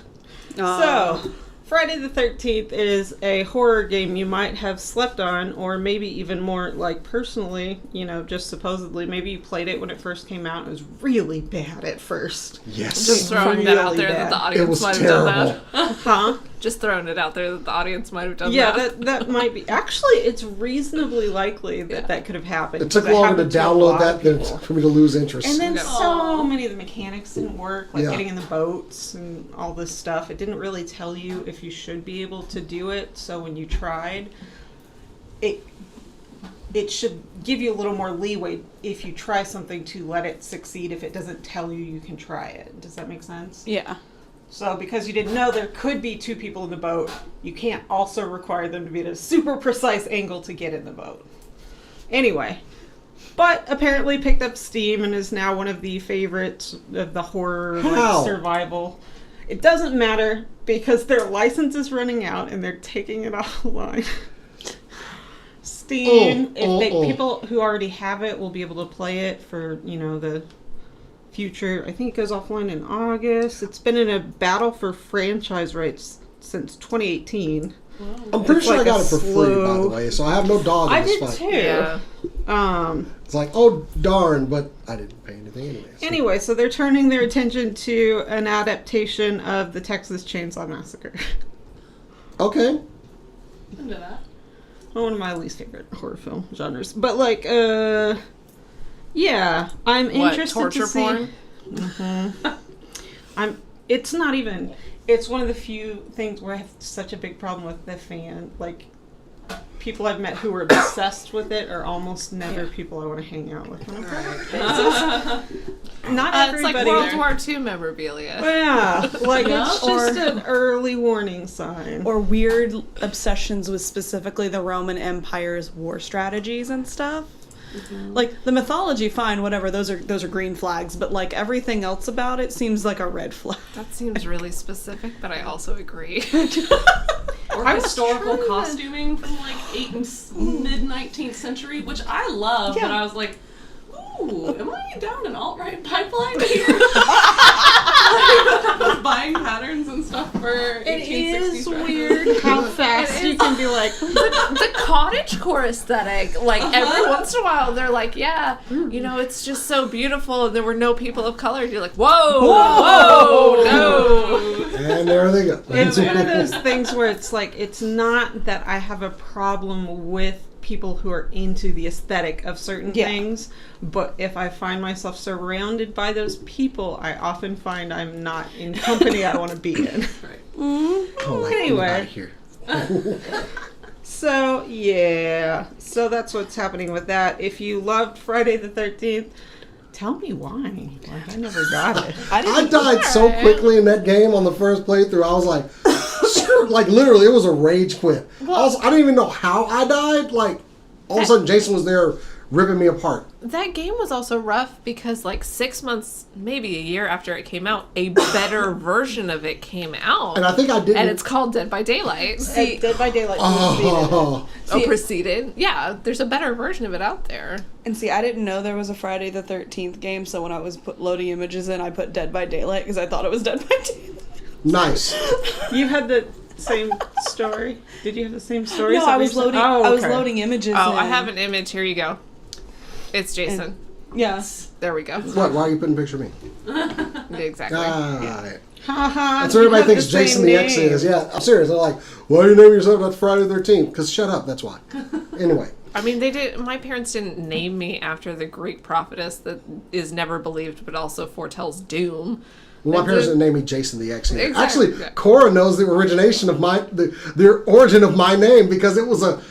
Oh. So, Friday the 13th is a horror game you might have slept on, or maybe even more, like, personally, you know, just supposedly, maybe you played it when it first came out. It was really bad at first. Yes. just throwing that out really there bad. that the It audience was might have done terrible. that. Huh? Just throwing it out there that the audience might have done Yeah, that. that might be. Actually, it's reasonably likely that that could have happened. It took because longer to happened a download lot that of than people. for me to lose interest. And then Yeah. so many of the mechanics didn't work, like Yeah. getting in the boats and all this stuff. It didn't really tell you if you should be able to do it. So when you tried, it should give you a little more leeway if you try something to let it succeed if it doesn't tell you you can try it. Does that make sense? Yeah. So because you didn't know there could be two people in the boat, you can't also require them to be at a super precise angle to get in the boat. Anyway, but apparently picked up steam and is now one of the favorites of the horror How? like survival. It doesn't matter because their license is running out and they're taking it offline. Steam, people who already have it will be able to play it for, you know, the future. I think it goes offline in August. It's been in a battle for franchise rights since 2018. I'm pretty It's sure like I got a it for free, by slow- the way, so I have no dog in I this did fight. too. Yeah. It's like, oh darn, but I didn't pay anything anyway. So. Anyway, so they're turning their attention to an adaptation of the Texas Chainsaw Massacre. Okay. Into that. One of my least favorite horror film genres. But like, yeah, I'm What, interested torture to see. porn? It's not even. It's one of the few things where I have such a big problem with the fan. Like, people I've met who are obsessed with it are almost never people I want to hang out with. And I'm like, not It's like everybody. World War II memorabilia. Yeah, like Yeah. it's just an early warning sign. Or weird obsessions with specifically the Roman Empire's war strategies and stuff. Like the mythology, fine, whatever. Those are green flags, but like everything else about it seems like a red flag. That seems really specific, but I also agree. Or I was historical trying to- costuming from like mid 19th century, which I love, but I was like, ooh, am I down an alt-right pipeline here? Buying patterns and stuff for It 1860s is dresses. weird how fast you can be like, The cottagecore aesthetic, like every once in a while they're like, yeah, you know, it's just so beautiful and there were no people of color. And you're like, whoa, no. And there they go. it's one of those things where it's like, it's not that I have a problem with people who are into the aesthetic of certain things, but if I find myself surrounded by those people, I often find I'm not in company I want to be in. Anyway. Here. So, yeah. So that's what's happening with that. If you loved Friday the 13th, tell me why. Like, I never got it. I died so quickly in that game on the first playthrough. I was like, like literally, it was a rage quit. I didn't even know how I died. Like all of a sudden, Jason was there ripping me apart. That game was also rough because, like, 6 months, maybe a year after it came out, a better version of it came out. And I think I didn't. And it's called Dead by Daylight. Dead by Daylight. Oh, Proceeded. Yeah, there's a better version of it out there. And see, I didn't know there was a Friday the 13th game, so when I was loading images in, I put Dead by Daylight because I thought it was Dead by Daylight. nice. You had the same story? Did you have the same story? No, I was loading. Oh, I was okay. loading images. Oh, in. I have an image. Here you go. It's Jason. Yes. There we go. What? Why are you putting a picture of me? Exactly. That's what everybody thinks Jason the X is. Yeah, I'm serious. They're like, why are you naming yourself after Friday the 13th? Because shut up, that's why. Anyway. I mean, they did. My parents didn't name me after the Greek prophetess that is never believed, but also foretells doom. Well, my parents didn't name me Jason the X. Exactly. Actually, Cora knows the origination of the origin of my name because it was a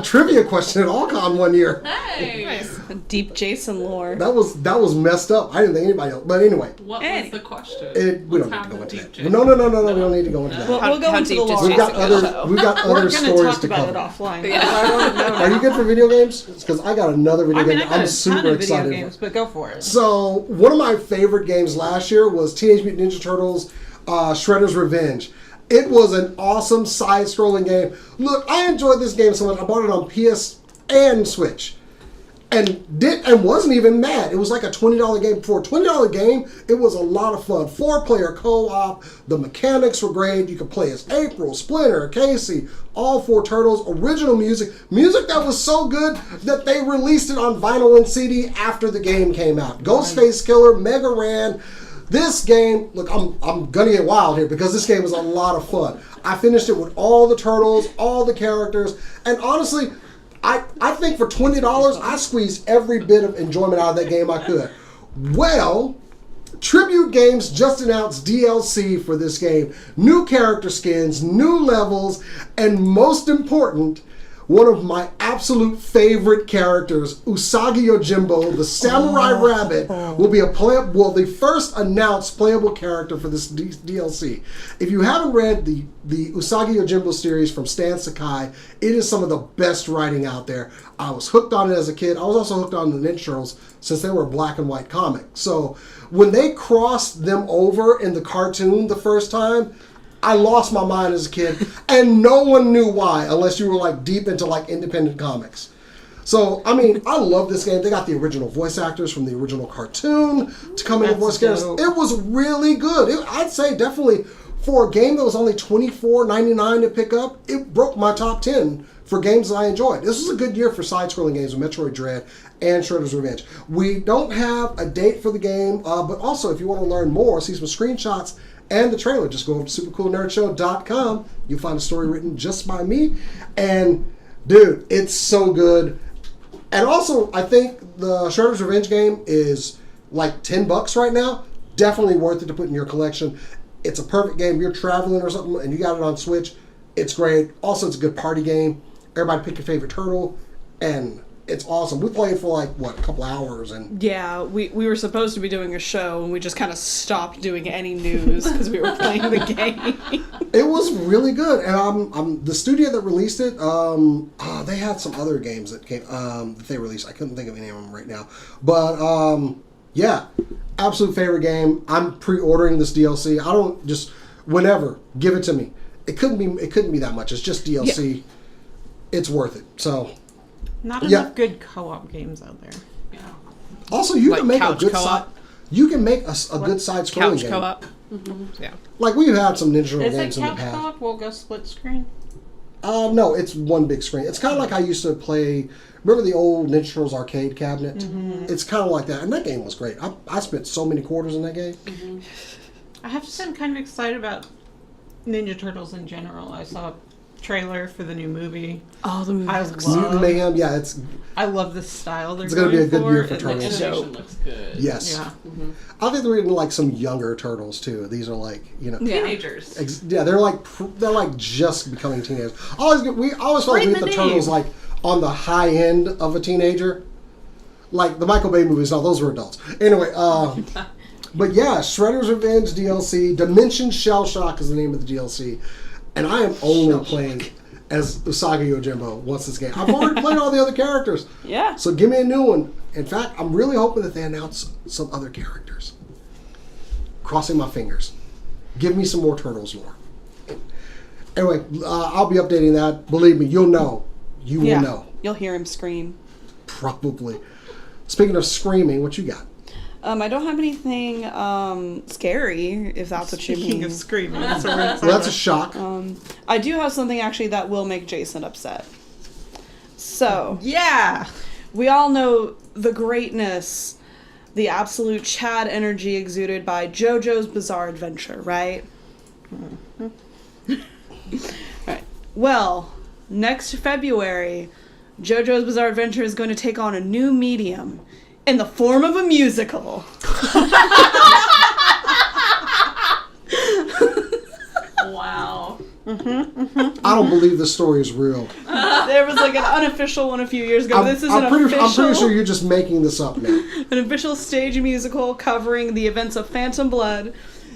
trivia question at Allcon one year. Hey! Nice. Deep Jason lore. That was messed up. I didn't think anybody else. But anyway. What was the question? We don't need to go into that. No, we don't need to go into that. We'll go How into the deep does lore. We've got Jason other go? we've got We're other going to stories talk to about cover. it offline. Yeah. I want to know. Are you good for video games? Because I got another video I mean, game I got I'm a super ton of video excited games, for. but go for it. So, one of my favorite games last year was Teenage Mutant Ninja Turtles Shredder's Revenge. It was an awesome side-scrolling game. Look, I enjoyed this game so much. I bought it on PS and Switch. And wasn't even mad. It was like a $20 game. For a $20 game, it was a lot of fun. 4-player co-op. The mechanics were great. You could play as April, Splinter, Casey, all 4 turtles. Original music. Music that was so good that they released it on vinyl and CD after the game came out. Ghostface Killer, Mega Ran. This game, look, I'm gonna get wild here because this game was a lot of fun. I finished it with all the turtles, all the characters, and honestly, I think for $20, I squeezed every bit of enjoyment out of that game I could. Well, Tribute Games just announced DLC for this game. New character skins, new levels, and most important, one of my absolute favorite characters, Usagi Yojimbo, the Samurai Rabbit, will be the first announced playable character for this DLC. If you haven't read the Usagi Yojimbo series from Stan Sakai, it is some of the best writing out there. I was hooked on it as a kid. I was also hooked on the Ninja Turtles since they were a black and white comic. So when they crossed them over in the cartoon the first time, I lost my mind as a kid, and no one knew why, unless you were like deep into like independent comics. So, I mean, I love this game. They got the original voice actors from the original cartoon to come in and voice characters. It was really good. I'd say definitely for a game that was only $24.99 to pick up, it broke my top 10 for games that I enjoyed. This was a good year for side-scrolling games with Metroid Dread and Shredder's Revenge. We don't have a date for the game, but also if you want to learn more, see some screenshots and the trailer, just go over to supercoolnerdshow.com. You'll find a story written just by me. And, dude, it's so good. And also, I think the Shredder's Revenge game is like $10 right now. Definitely worth it to put in your collection. It's a perfect game. You're traveling or something and you got it on Switch. It's great. Also, it's a good party game. Everybody pick your favorite turtle. And it's awesome. We played for like, what, a couple hours. And Yeah, we were supposed to be doing a show, and we just kind of stopped doing any news because we were playing the game. it was really good. And the studio that released it, they had some other games that came that they released. I couldn't think of any of them right now. But, yeah, absolute favorite game. I'm pre-ordering this DLC. I don't just, whenever, give it to me. It couldn't be that much. It's just DLC. Yeah. It's worth it. So... Not enough good co-op games out there. Yeah. Also, you Like can make a couch good co-op? You can make a good side-scrolling Couch game. co-op. Mm-hmm. Yeah. Like we've had some Ninja Turtle Is games it in the couch past. co-op? We'll go split screen. No, it's one big screen. It's kind of like I used to play. Remember the old Ninja Turtles arcade cabinet? Mm-hmm. It's kind of like that, and that game was great. I spent so many quarters in that game. Mm-hmm. I have to say, I'm kind of excited about Ninja Turtles in general. I saw a trailer for the new movie. Oh, the movie. Mutant Mayhem, yeah, I love the style they're It's gonna be a good year for and Turtles. The it's animation looks good. yes. Yeah. Mm-hmm. I think they're even like some younger turtles too. These are like Teenagers. yeah, they're like just becoming teenagers. We always felt like we Bring get the the turtles name. like on the high end of a teenager. Like the Michael Bay movies, no, those were adults. Anyway, but yeah, Shredder's Revenge DLC, Dimension Shell Shock is the name of the DLC, and I am only playing. as Usagi Yojimbo once this game. I've already played all the other characters. Yeah. So give me a new one. In fact, I'm really hoping that they announce some other characters. Crossing my fingers. Give me some more Turtles lore. Anyway, I'll be updating that. Believe me, you'll know. You will know. You'll hear him scream. Probably. Speaking of screaming, what you got? I don't have anything scary, if that's what you Speaking mean. of screaming, that's what we're Well, that's a shock. I do have something actually that will make Jason upset. So, Yeah. we all know the greatness, the absolute Chad energy exuded by JoJo's Bizarre Adventure, right? Right. Well, next February, JoJo's Bizarre Adventure is going to take on a new medium in the form of a musical. Wow. I don't believe this story is real. There was like an unofficial one a few years ago. This is I'm an pretty official, sure you're just making this up now. an official stage musical covering the events of Phantom Blood.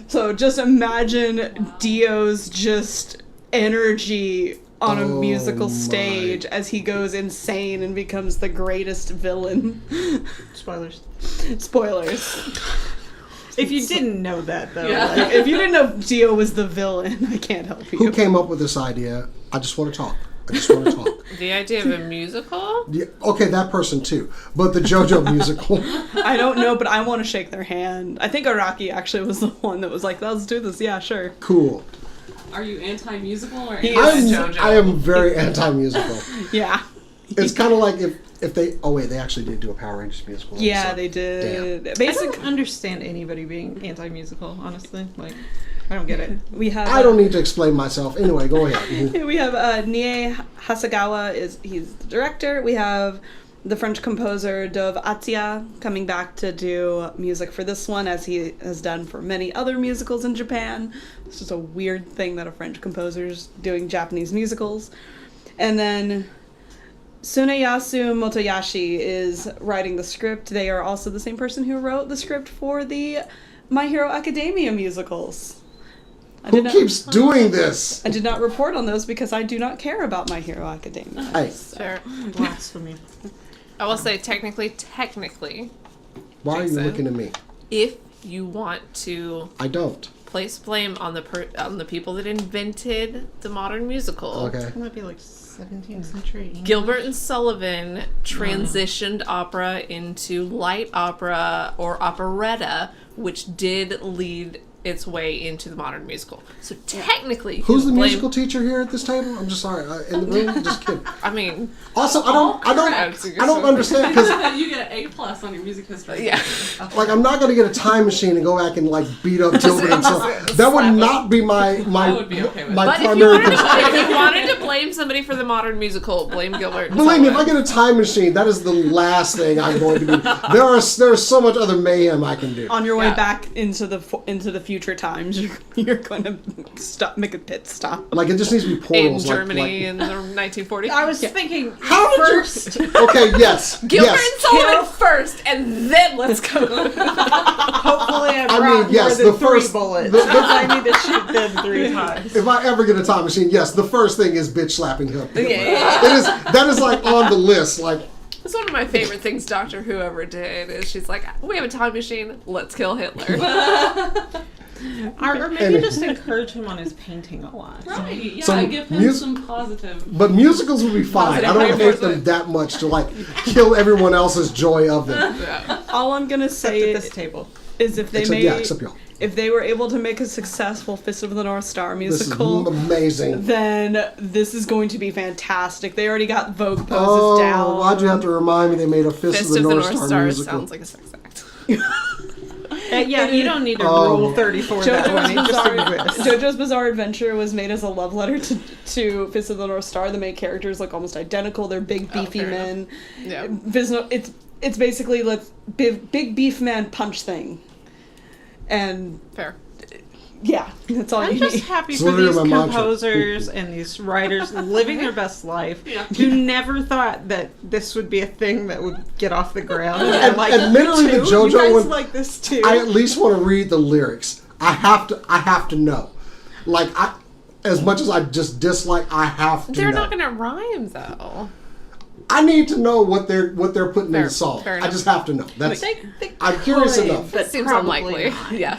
So just imagine Dio's just energy on a Oh musical my. stage as he goes insane and becomes the greatest villain. Spoilers. Spoilers. If you didn't know that, though. Yeah. Like, If you didn't know Dio was the villain, I can't help Who you. came up with this idea? I just want to talk. I just want to talk. The idea of a musical? Yeah, okay, that person too. But the JoJo musical. I don't know, but I want to shake their hand. I think Araki actually was the one that was like, let's do this. Yeah, sure. Cool. Are you anti-musical or He anti-JoJo? I am very anti-musical. Yeah. It's kind of like if they... Oh, wait, they actually did do a Power Rangers musical. Yeah, episode. they did. I Basically, don't understand anybody being anti-musical, honestly. Like, I don't get it. we have... I don't need to explain myself. Anyway, go ahead. We have Nie Hasegawa, he's the director. We have the French composer Dove Attia coming back to do music for this one, as he has done for many other musicals in Japan. It's just a weird thing that a French composer's doing Japanese musicals. And then Tsuneyasu Motoyashi is writing the script. They are also the same person who wrote the script for the My Hero Academia musicals. Who keeps doing this? I did not report on those because I do not care about My Hero Academia. Hey, Sure. Blasphemy. I will say technically, why are you Jason. looking at me? if you want to I don't. place blame on the people that invented the modern musical. Okay. It might be like 17th century. English. Gilbert and Sullivan transitioned opera into light opera or operetta, which did lead its way into the modern musical. So technically, you Who's the can blame- musical teacher here at this table? I'm just sorry. In the room? Just kidding. I mean, Also, I don't understand because You get an A+ on your music history. yeah. like I'm not gonna get a time machine and go back and like beat up Gilbert and Sullivan. That would not be my I would be okay with my But if you, primary wanted concern. to, if you wanted to blame somebody for the modern musical, blame Gilbert. And Believe me, if I Sullivan. get a time machine, that is the last thing I'm going to do. There's so much other mayhem I can do. On your way Yeah. back into the future times, you're going to make a pit stop. Like it just needs to be in portals. Germany in the 1940s. I was thinking How did first. Okay, yes, Gilbert yes. and Sullivan first, and then let's go. Hopefully, I brought I mean, yes, more than the first- three bullets. the- I need to shoot them 3 times. If I ever get a time machine, yes, the first thing is bitch slapping him. Yeah. That is like on the list. Like It's one of my favorite things Doctor Who ever did. Is she's like, we have a time machine, let's kill Hitler. Or maybe just encourage him on his painting a lot. Right. Yeah, Some give him mus- some positive. but musicals would be fine. I don't hate them reinforcement. that much to like kill everyone else's joy of them. Yeah. All I'm gonna Except say at this table. is if they Except y'all. if they were able to make a successful Fist of the North Star This is musical, amazing. then this is going to be fantastic. They already got Vogue poses Oh, down. why'd you have to remind me they made a Fist, Fist of the North Star musical? sounds like a sex act. Yeah, you don't need to Oh. rule 34 that way. It just exists. JoJo's Bizarre Adventure was made as a love letter to Fist of the North Star. The main characters look almost identical. They're big, beefy fair men. Yeah. It's basically big beef man punch thing. And Fair. yeah, that's all I'm you just need. happy It's for literally these my mantra. composers and these writers living their best life Yeah. who never thought that this would be a thing that would get off the ground. And I'm like, admittedly, "Me the too? JoJo you guys one- like this too. I at least want to read the lyrics. I have to know. Like as much as I just dislike, I have to They're know. not gonna rhyme though. I need to know what they're putting in Fair- the song. fair I enough. just have to know. That's They I'm curious could, enough. but Seems probably unlikely. not. Yeah.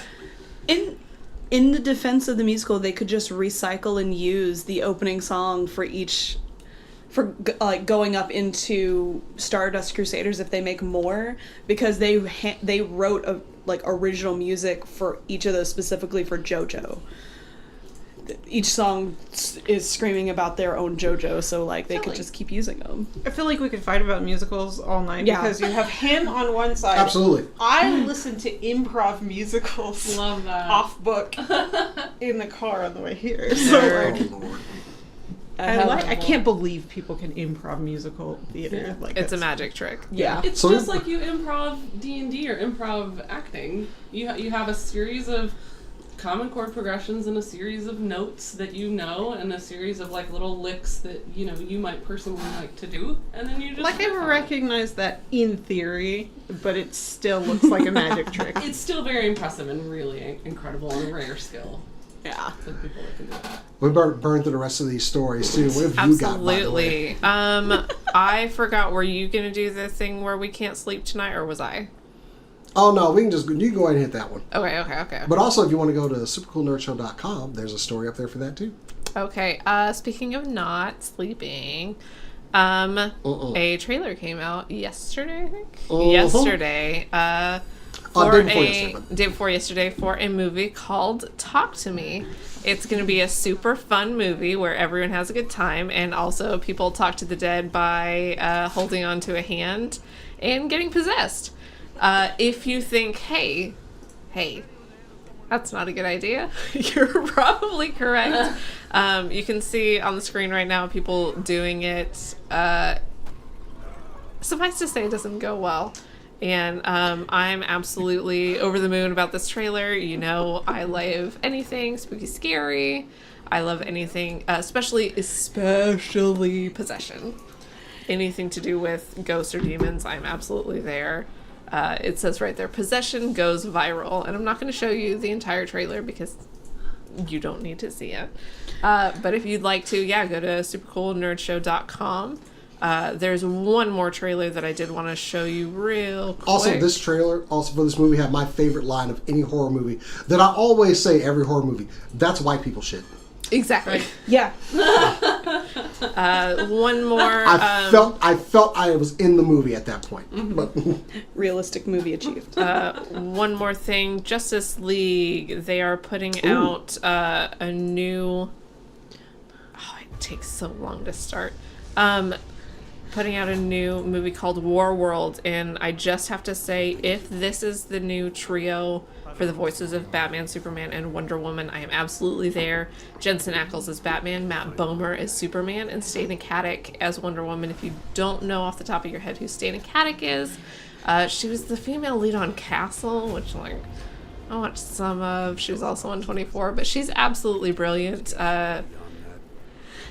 In the defense of the musical, they could just recycle and use the opening song for each, like going up into Stardust Crusaders if they make more, because they wrote original music for each of those specifically for JoJo. Each song is screaming about their own JoJo, so like they could just keep using them. I feel like we could fight about musicals all night Yeah. because you have him on one side. Absolutely. I listen to improv musicals Love that. off book in the car on the way here. So Nerd. Oh, Lord. I can't believe people can improv musical theater. Like It's a magic trick. Yeah. It's So- just like you improv D&D or improv acting. You have a series of common chord progressions and a series of notes that you know and a series of like little licks that you might personally like to do, and then you just Like I riff on it. recognize that in theory, but it still looks like a magic trick. It's still very impressive and really incredible and a rare skill Yeah. for the people that can do it. We burn through the rest of these stories too. What have you got, by the way? Absolutely. I forgot. Were you gonna do the thing where we can't sleep tonight, or was I? Oh no, you can go ahead and hit that one. Okay. But also, if you want to go to supercoolnerdshow.com, there's a story up there for that too. Okay. Speaking of not sleeping, Uh-uh. a trailer came out yesterday, I think. Uh-huh. Yesterday. Day before yesterday. For a movie called Talk to Me. It's going to be a super fun movie where everyone has a good time, and also people talk to the dead by holding onto a hand and getting possessed. If you think, hey, that's not a good idea, you're probably correct. You can see on the screen right now people doing it. Suffice to say, it doesn't go well. And I'm absolutely over the moon about this trailer. You know, I love anything spooky, scary. I love anything, especially possession. Anything to do with ghosts or demons, I'm absolutely there. It says right there, possession goes viral. And I'm not going to show you the entire trailer because you don't need to see it. But if you'd like to, go to supercoolnerdshow.com. There's one more trailer that I did want to show you real quick. Also, this trailer, for this movie, had my favorite line of any horror movie that I always say every horror movie. That's white people shit. Exactly. Yeah. One more. I felt I was in the movie at that point. But Realistic movie achieved. One more thing. Justice League. They are putting out a new. Oh, it takes so long to start. Putting out a new movie called War World, and I just have to say, if this is the new trio for the voices of Batman, Superman, and Wonder Woman, I am absolutely there. Jensen Ackles as Batman, Matt Bomer as Superman, and Stana Katic as Wonder Woman. If you don't know off the top of your head who Stana Katic is, she was the female lead on Castle, which I watched some of. She was also on 24, but she's absolutely brilliant.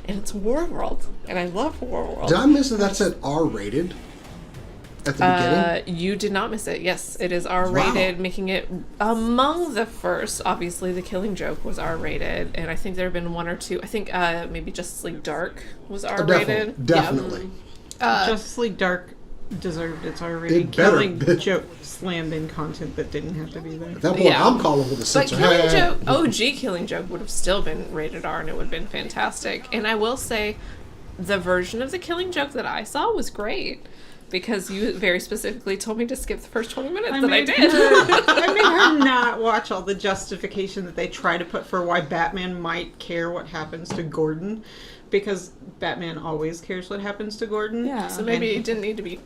And it's War World, and I love War World. did I miss that said R-rated at the beginning? You did not miss it. Yes, it is R-rated, making it among the first. Obviously, The Killing Joke was R-rated, and I think there have been one or two. I think maybe Justice League Dark was R-rated. Definitely. Justice League Dark deserved its already. It better Killing be. Joke slammed in content that didn't have to be there. At that point, Yeah. I'm calling with a But censor. Killing Joke, OG Killing Joke would have still been rated R, and it would have been fantastic. And I will say, the version of The Killing Joke that I saw was great. Because you very specifically told me to skip the first 20 minutes that I did. I made her not watch all the justification that they try to put for why Batman might care what happens to Gordon. Because Batman always cares what happens to Gordon. Yeah. So maybe it didn't need to be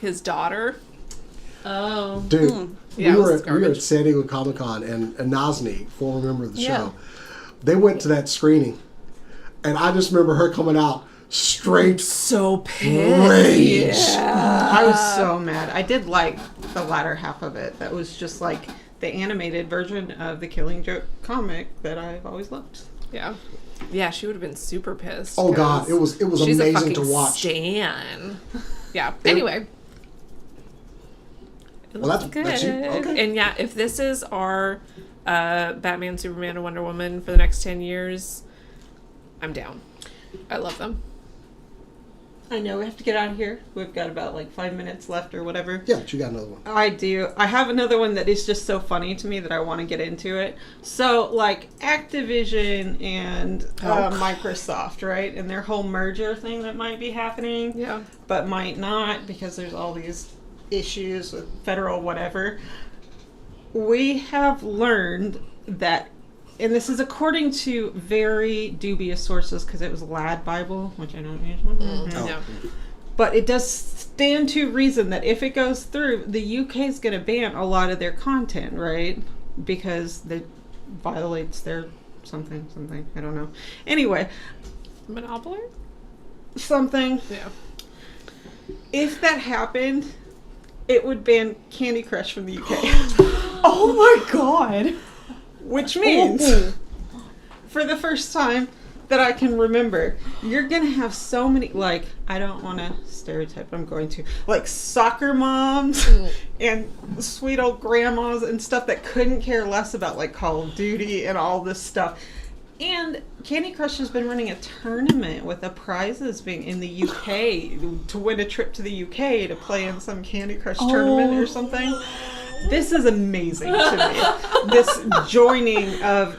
his daughter. Oh. Dude, Yeah, it we was were at garbage. San Diego Comic-Con, and Nazni, former member of the Yeah. show, they went to that screening, and I just remember her coming out straight So rage. I was so mad. I did like the latter half of it. That was just like the animated version of the Killing Joke comic that I've always loved. Yeah. Yeah, she would have been super pissed. Oh God, 'cause it was she's a amazing to fucking watch. stan. Yeah. Anyway. It Well, looks that's you. Okay. And yeah, if this is our Batman, Superman, and Wonder Woman for the next 10 years, I'm down. I love them. I know we have to get out of here. We've got about like 5 minutes left or whatever. Yeah, but you got another one. I do. I have another one that is just so funny to me that I want to get into it. So, like, Activision and Microsoft, right? And their whole merger thing that might be happening. Yeah. But might not because there's all these issues with federal whatever. We have learned that, and this is according to very dubious sources because it was Lad Bible, which I don't usually. Yeah. But it does stand to reason that if it goes through, the UK is going to ban a lot of their content, right? Because it violates their something. I don't know. Anyway. Monopoly? Something. Yeah. If that happened, it would ban Candy Crush from the UK. Oh my god. Which means, for the first time that I can remember, you're going to have so many, like, I don't want to stereotype, I'm going to, like, soccer moms and sweet old grandmas and stuff that couldn't care less about, like, Call of Duty and all this stuff. And Candy Crush has been running a tournament with the prizes being in the UK to win a trip to the UK to play in some Candy Crush tournament or something. This is amazing to me. This joining of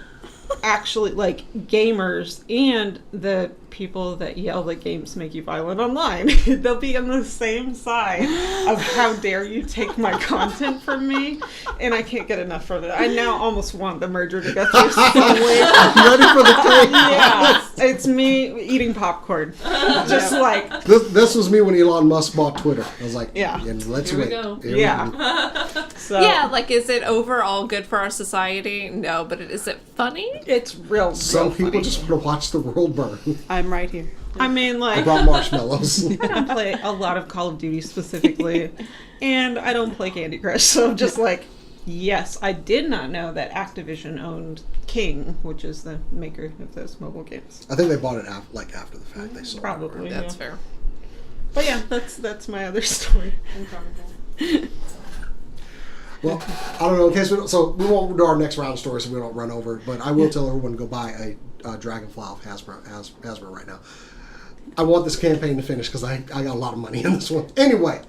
actually, like, gamers and the people that yell that games make you violent online. They'll be on the same side of how dare you take my content from me, and I can't get enough from it. I now almost want the merger to go through some way. I'm ready for the cake. Yeah, it's me eating popcorn. Just like... This was me when Elon Musk bought Twitter. I was like, Yeah. and let's Here we wait. go. Here we Yeah. go. So, Yeah, like, is it overall good for our society? No, but is it funny? it's real Some people funny. just want to watch the world burn. I'm right here. I mean, I like... brought marshmallows. I don't play a lot of Call of Duty specifically, and I don't play Candy Crush, so I'm just like, yes, I did not know that Activision owned King, which is the maker of those mobile games. I think they bought it after the fact. They sold Probably, it. That's yeah. fair. But yeah, that's my other story. Well, I don't know. In case so we won't do our next round of stories, so we don't run over. But I will tell everyone to go buy a Dragonfly off Hasbro right now. I want this campaign to finish because I got a lot of money in this one. Anyway,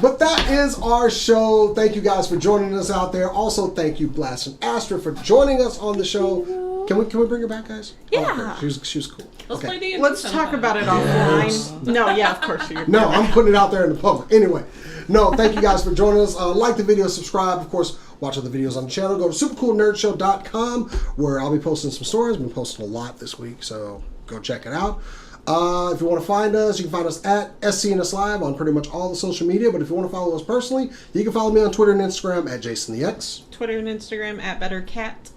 but that is our show. Thank you guys for joining us out there. Also, thank you, Blast and Astra, for joining us on the show. Can we bring her back, guys? Yeah. Oh, okay. She was cool. Let's play D&D Let's sometime. talk about it offline. No, yeah, of course you. No, I'm putting it out there in the public. Anyway, no, thank you guys for joining us. Like the video, subscribe. Of course, watch other videos on the channel. Go to supercoolnerdshow.com where I'll be posting some stories. I've been posting a lot this week, so go check it out. If you want to find us, you can find us at SCNS Live on pretty much all the social media. But if you want to follow us personally, you can follow me on Twitter and Instagram at JasonTheX. Twitter and Instagram at BetterCat.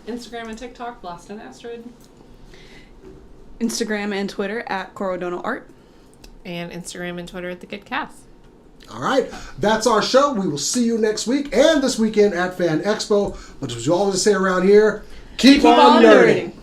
Instagram and TikTok, Blast and Astrid. Instagram and Twitter at Corodono Art. And Instagram and Twitter at The Good Cast. All right, that's our show. We will see you next week and this weekend at Fan Expo. But as we always say around here, keep on nerding.